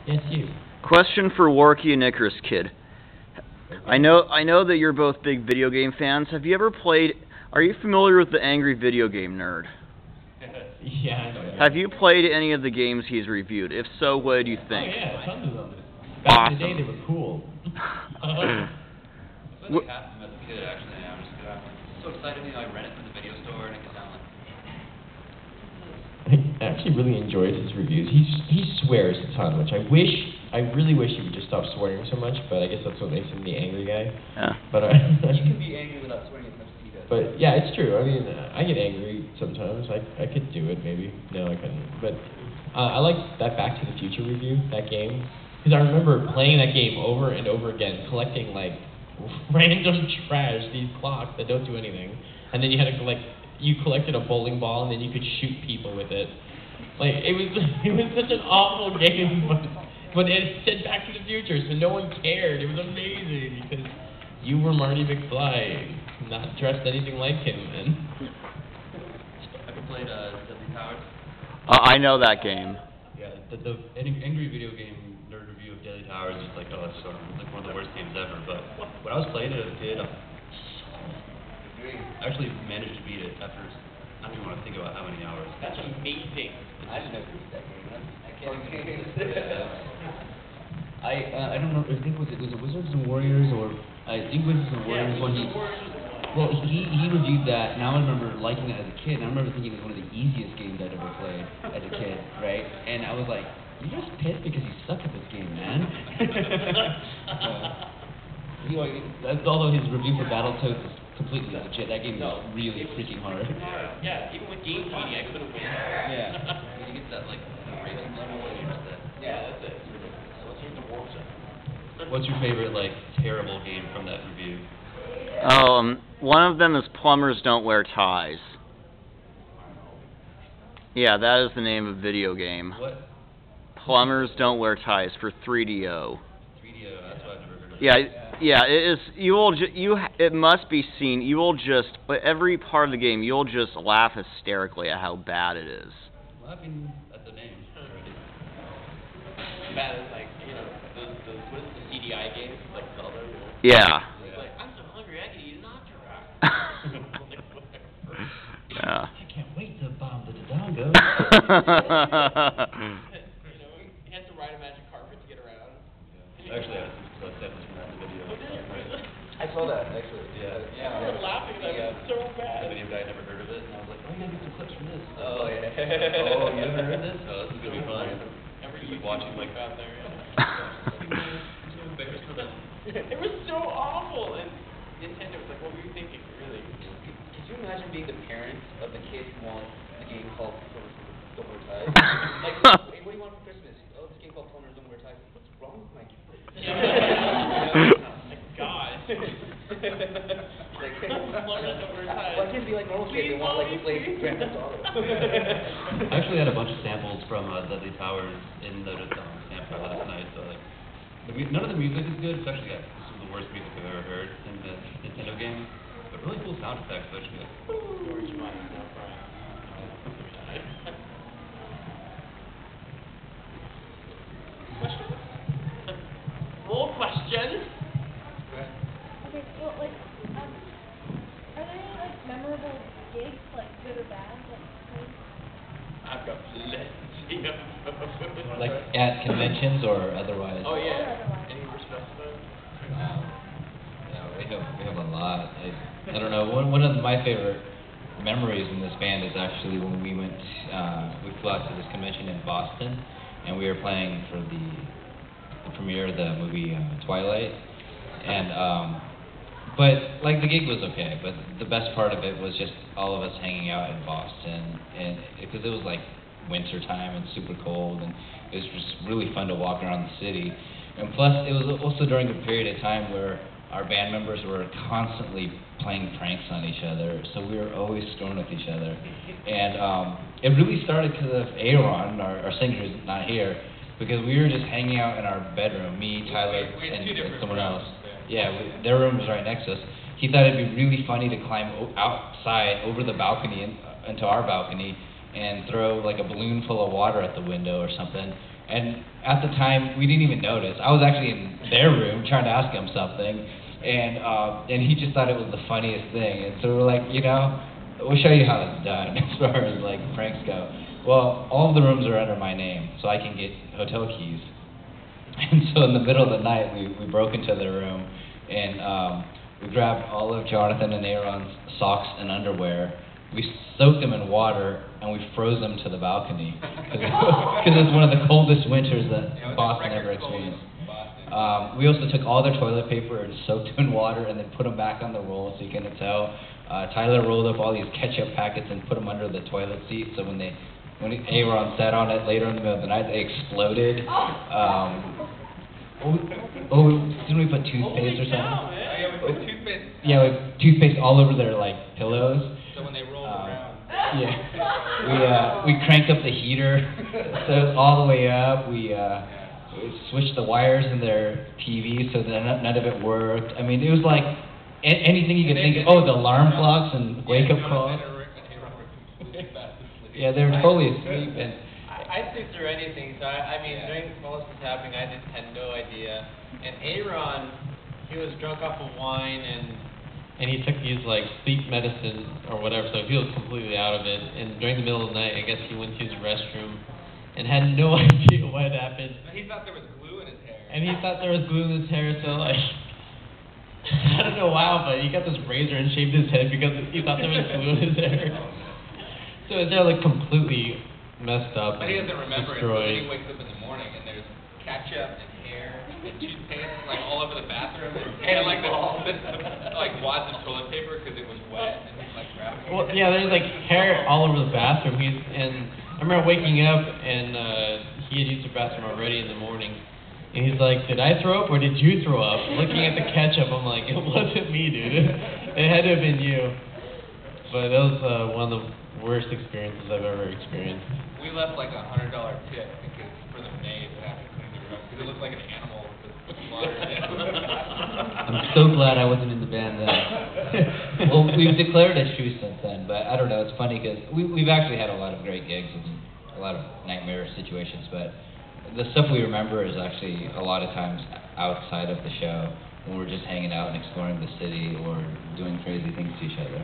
Yes, you. Question for Warky and Icarus, kid. I know that you're both big video game fans. Have you ever played? Are you familiar with the Angry Video Game Nerd? Yeah, I know. Have you played any of the games he's reviewed? If so, what did you think? Oh yeah, tons of them. Back in the day, they were cool. I feel like half of them as a kid, actually. I'm just so excited, I rent it from the video store and it gets down I actually really enjoyed his reviews. He swears a ton, which I really wish he would just stop swearing so much. But I guess that's what makes him the angry guy. Yeah. But you can be angry without swearing as much as he does. But yeah, it's true. I mean, I get angry sometimes. I could do it maybe. No, I couldn't. But I like that Back to the Future review, that game, because I remember playing that game over and over again, collecting like random trash, these clocks that don't do anything, and then you had to collect. You collected a bowling ball and then you could shoot people with it. Like it was such an awful game, but it said Back to the Future, so no one cared. It was amazing because you were Marty McFly, not dressed anything like him. And have you played Deadly Towers? I know that game. Yeah, the Angry Video Game Nerd review of Deadly Towers is like, oh, it's like one of the worst games ever. But when I was playing it as a kid, I actually managed to beat it after, I don't even want to think about how many hours. That's amazing. I didn't know you beat that game. I can't even I don't know, I think was it Wizards and Warriors, or I think Wizards and Warriors when he reviewed that, and I remember liking it as a kid, and I remember thinking it was one of the easiest games I'd ever played as a kid, right? And I was like, you're just pissed because you suck at this game, man. Although his review for Battletoads is completely legit, that game is really freaking hard. Yeah, even with Game Genie, I couldn't win. Yeah. You get that, like, racing level, and you're just that. Yeah, that's it. So let's use the world set. What's your favorite, like, terrible game from that review? One of them is Plumbers Don't Wear Ties. Yeah, that is the name of the video game. What? Plumbers Don't Wear Ties for 3DO. 3DO, that's what I've never heard of. Yeah, it is. It must be seen. You will just every part of the game. You'll just laugh hysterically at how bad it is. Laughing at the name already. Bad as like what is the CDI games like Zelda? Yeah. It's like I'm so hungry I could eat an octorok. Yeah. I can't wait to bomb the Dodongo. He has to ride a magic carpet to get around. Yeah. Actually, I saw samples from that in the video. I saw that, actually. Yeah. I was laughing at it. It's so bad. The video guy had never heard of it, and I was like, oh, you gotta get some clips from this. Oh, yeah. Oh, you haven't heard this? Oh, this is gonna be fun. Every watching like out there. Embarrassed for them. It was so awful, and Nintendo was like, what were you thinking, really? Could you imagine being the parent of the kid who wants the game called Plumbers Don't Wear Ties? Like, hey, what do you want for Christmas? Oh, this game called Plumbers Don't Wear Ties. What's wrong with my kid? Like, God. Like, Plumbers Don't Wear Ties. why can't it be like normal kids that want like to play Grand Theft Auto? I actually had a bunch of samples from Deadly Towers in the sample last night, so like, none of the music is good. It's actually got some of the worst music I've ever heard in the Nintendo game, but really cool sound effects. Actually, George Michael, no crying. Questions? More questions? Okay, well, like, are there any, like, memorable gigs, like, good or bad? I've got plenty of Like at conventions or otherwise? Oh, yeah. Otherwise. Any more specified? Yeah, we have a lot. I don't know. One of my favorite memories in this band is actually when we flew out to this convention in Boston, and we were playing for the premiere of the movie Twilight, and but like the gig was okay, but the best part of it was just all of us hanging out in Boston, and because it was like winter time and super cold, and it was just really fun to walk around the city. And plus, it was also during a period of time where our band members were constantly playing pranks on each other, so we were always storming with each other. And it really started because of Aaron, our singer who's not here, because we were just hanging out in our bedroom, me, Tyler, and someone else. Yeah, their room was right next to us. He thought it'd be really funny to climb outside over the balcony into our balcony and throw like a balloon full of water at the window or something. And at the time, we didn't even notice. I was actually in their room trying to ask him something, and he just thought it was the funniest thing. And so we're like, you know, we'll show you how it's done as far as like pranks go. Well, all of the rooms are under my name, so I can get hotel keys. And so in the middle of the night, we broke into their room, and we grabbed all of Jonathan and Aaron's socks and underwear. We soaked them in water, and we froze them to the balcony, because it's one of the coldest winters that Boston ever experienced. We also took all their toilet paper and soaked them in water, and then put them back on the roll so you couldn't tell. Tyler rolled up all these ketchup packets and put them under the toilet seat, so when Aaron sat on it later in the middle of the night, they exploded. Didn't we put toothpaste or something? Yeah, we put toothpaste. Yeah, like toothpaste all over their like pillows. So when they roll around. Yeah, we cranked up the heater, so all the way up. We switched the wires in their TV so that none of it worked. I mean, it was like anything you could think of. Oh, the alarm clocks and wake up calls. Yeah, they were totally asleep. And I'd sleep through anything, so I mean, during all this was happening, I just had no idea. And Aaron, he was drunk off of wine, and he took his like sleep medicine or whatever, so he was completely out of it. And during the middle of the night, I guess he went to his restroom and had no idea what happened. He thought there was glue in his hair. And he thought there was glue in his hair, so like, I don't know how, but he got this razor and shaved his head because he thought there was glue in his hair. So his hair like completely messed up. But he doesn't remember it, so destroyed. then he wakes up in the morning and there's ketchup and hair and toothpaste like all over the bathroom and like like wads of toilet paper because it was wet and he's like grabbing it. Well, yeah, there's like hair all over the bathroom. And I remember waking up and he had used the bathroom already in the morning. And he's like, did I throw up or did you throw up? Looking at the ketchup, I'm like, it wasn't me, dude. It had to have been you. But that was one of the worst experiences I've ever experienced. We left like $100 tip because for the maid that had to clean the room because it looked like an animal with slaughtered. I'm so glad I wasn't in the band then. well, we've declared a truce since then, but I don't know. It's funny because we've actually had a lot of great gigs and a lot of nightmare situations, but the stuff we remember is actually a lot of times outside of the show when we're just hanging out and exploring the city or doing crazy things to each other.